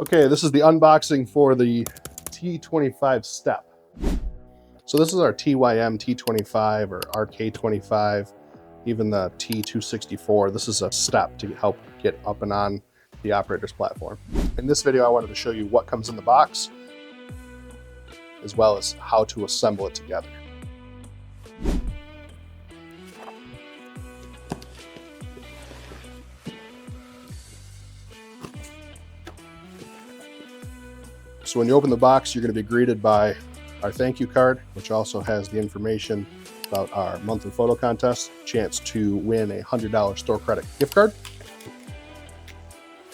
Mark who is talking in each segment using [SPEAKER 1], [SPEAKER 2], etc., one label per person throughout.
[SPEAKER 1] Okay, this is the unboxing for the T25 step. So this is our TYM T25 or RK25, even the T264. This is a step to help get up and on the operator's platform. In this video, I wanted to show you what comes in the box, as well as how to assemble it together. So when you open the box, you're going to be greeted by our thank you card, which also has the information about our monthly photo contest, chance to win a $100 store credit gift card.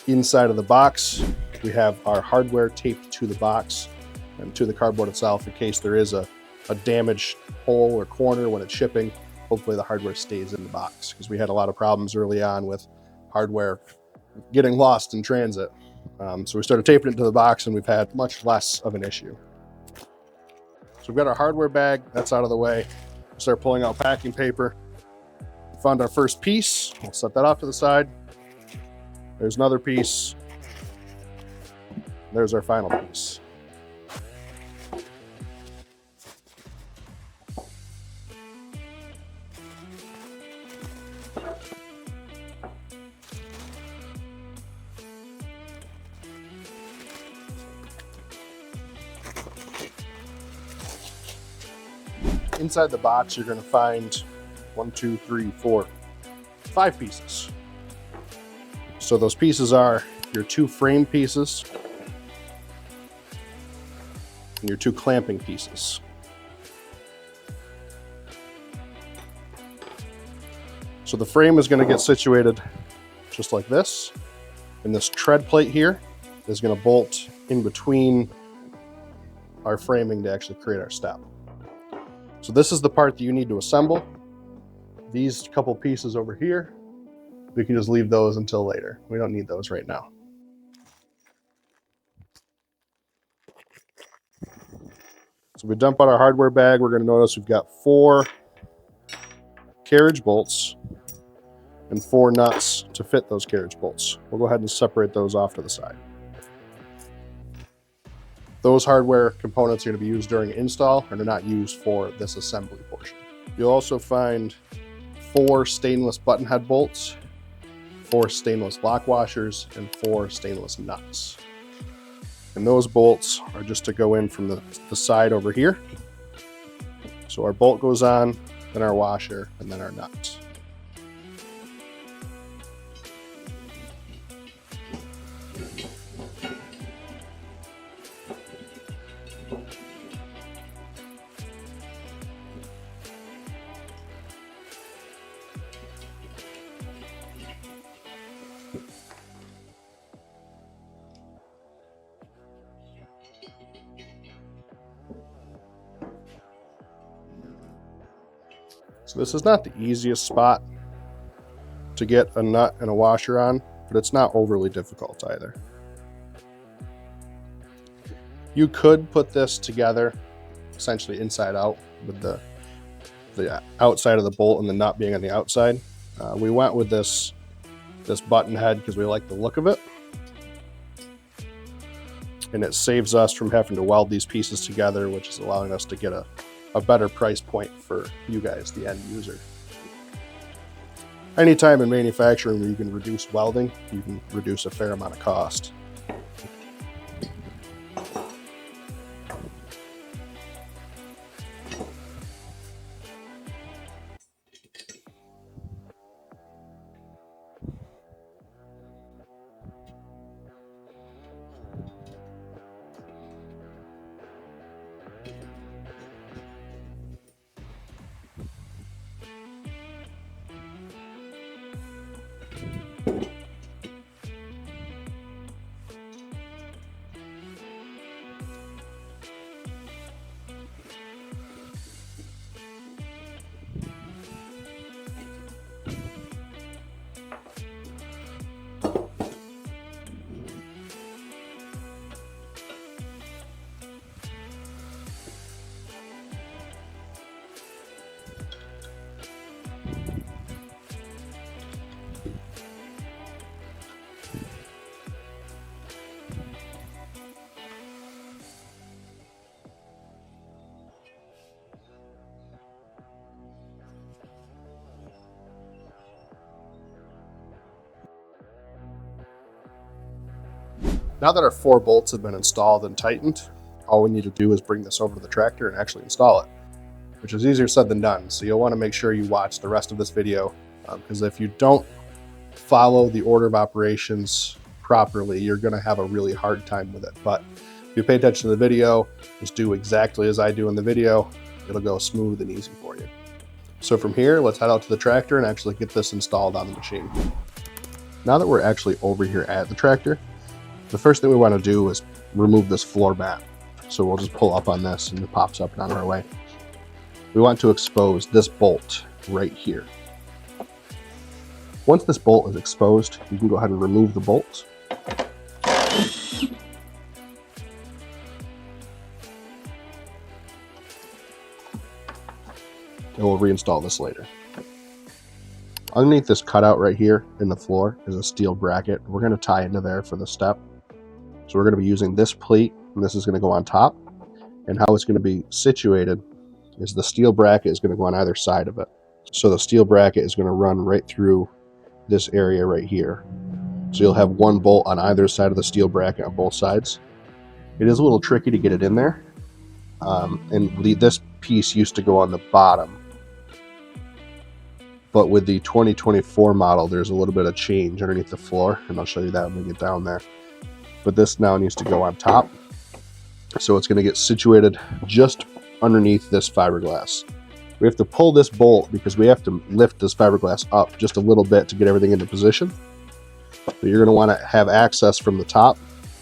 [SPEAKER 1] Inside of the box, we have our hardware taped to the box and to the cardboard itself in case there is a damaged hole or corner when it's shipping. Hopefully the hardware stays in the box, because we had a lot of problems early on with hardware getting lost in transit. So we started taping it to the box and we've had much less of an issue. So we've got our hardware bag, that's out of the way. Start pulling out packing paper. Found our first piece, we'll set that off to the side. There's another piece. There's our final piece. Inside the box, you're going to find 5 pieces. So those pieces are your 2 frame pieces and your 2 clamping pieces. So the frame is going to get situated just like this, and this tread plate here is going to bolt in between our framing to actually create our step. So this is the part that you need to assemble. These couple pieces over here, we can just leave those until later. We don't need those right now. So we dump out our hardware bag. We're going to notice we've got 4 carriage bolts and 4 nuts to fit those carriage bolts. We'll go ahead and separate those off to the side. Those hardware components are going to be used during install and are not used for this assembly portion. You'll also find 4 stainless button head bolts, 4 stainless lock washers, and 4 stainless nuts. And those bolts are just to go in from the side over here. So our bolt goes on, then our washer, and then our nut. So this is not the easiest spot to get a nut and a washer on, but it's not overly difficult either. You could put this together essentially inside out with the outside of the bolt and the nut being on the outside. We went with this button head because we like the look of it. And it saves us from having to weld these pieces together, which is allowing us to get a better price point for you guys, the end user. Anytime in manufacturing where you can reduce welding, you can reduce a fair amount of cost. Now that our 4 bolts have been installed and tightened, all we need to do is bring this over to the tractor and actually install it, which is easier said than done. So you'll want to make sure you watch the rest of this video, because if you don't follow the order of operations properly, you're going to have a really hard time with it. But if you pay attention to the video, just do exactly as I do in the video, it'll go smooth and easy for you. So from here, let's head out to the tractor and actually get this installed on the machine. Now that we're actually over here at the tractor, the first thing we want to do is remove this floor mat. So we'll just pull up on this and it pops up and on our way. We want to expose this bolt right here. Once this bolt is exposed, you can go ahead and remove the bolts. And we'll reinstall this later. Underneath this cutout right here in the floor is a steel bracket. We're going to tie into there for the step. So we're going to be using this plate, and this is going to go on top. And how it's going to be situated is the steel bracket is going to go on either side of it. So the steel bracket is going to run right through this area right here. So you'll have one bolt on either side of the steel bracket on both sides. It is a little tricky to get it in there. This piece used to go on the bottom. But with the 2024 model, there's a little bit of change underneath the floor, and I'll show you that when we get down there. But this now needs to go on top. So it's going to get situated just underneath this fiberglass. We have to pull this bolt because we have to lift this fiberglass up just a little bit to get everything into position. But you're going to want to have access from the top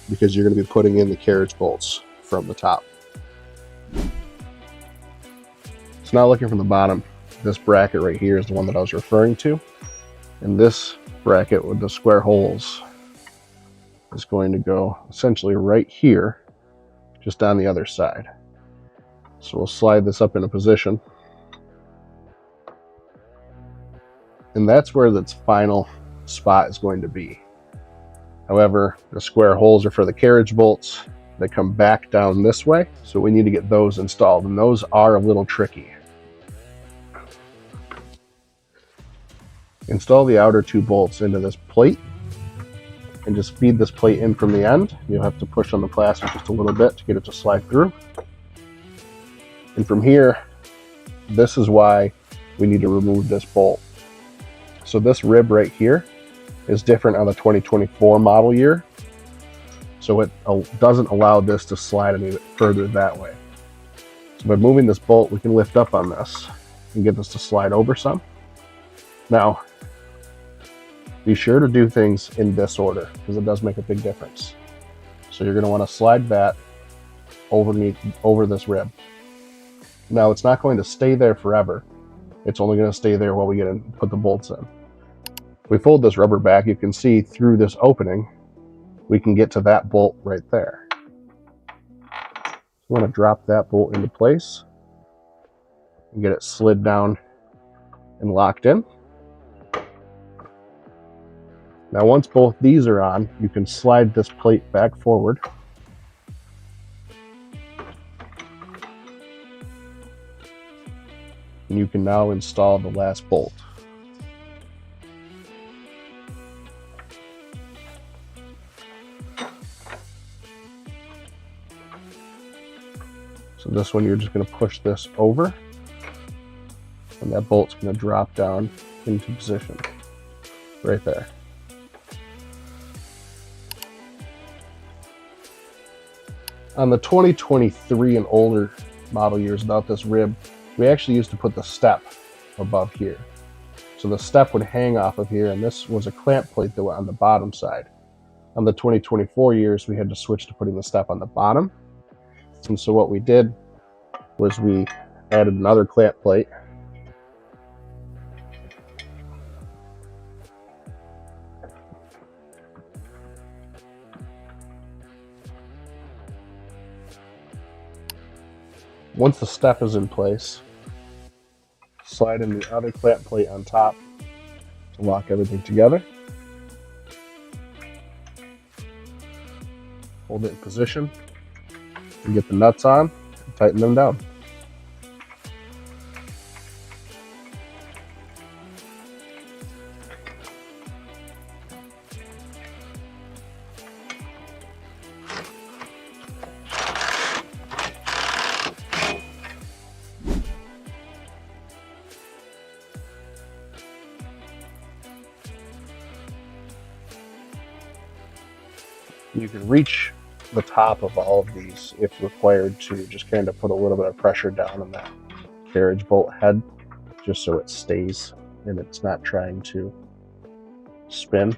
[SPEAKER 1] because you're going to be putting in the carriage bolts from the top. So now looking from the bottom, this bracket right here is the one that I was referring to. And this bracket with the square holes is going to go essentially right here, just on the other side. So we'll slide this up into position. And that's where its final spot is going to be. However, the square holes are for the carriage bolts. They come back down this way. So we need to get those installed, and those are a little tricky. Install the outer 2 bolts into this plate and just feed this plate in from the end. You'll have to push on the plastic just a little bit to get it to slide through. And from here, this is why we need to remove this bolt. So this rib right here is different on the 2024 model year. So it doesn't allow this to slide any further that way. So by moving this bolt, we can lift up on this and get this to slide over some. Now, be sure to do things in this order because it does make a big difference. So you're going to want to slide that over this rib. Now it's not going to stay there forever. It's only going to stay there while we get in, put the bolts in. If we fold this rubber back, you can see through this opening, we can get to that bolt right there. So we want to drop that bolt into place and get it slid down and locked in. Now once both these are on, you can slide this plate back forward. And you can now install the last bolt. So this one, you're just going to push this over, and that bolt's going to drop down into position right there. On the 2023 and older model years without this rib, we actually used to put the step above here. So the step would hang off of here, and this was a clamp plate that went on the bottom side. On the 2024 years, we had to switch to putting the step on the bottom. And so what we did was we added another clamp plate. Once the step is in place, slide in the other clamp plate on top to lock everything together. Hold it in position and get the nuts on and tighten them down. You can reach the top of all of these if required to just kind of put a little bit of pressure down on that carriage bolt head, just so it stays and it's not trying to spin.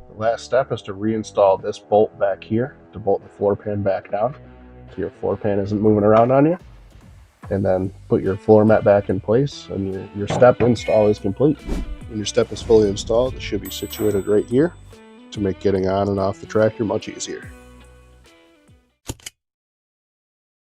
[SPEAKER 1] The last step is to reinstall this bolt back here to bolt the floor pan back down so your floor pan isn't moving around on you. And then put your floor mat back in place, and your step install is complete. When your step is fully installed, it should be situated right here to make getting on and off the tractor much easier.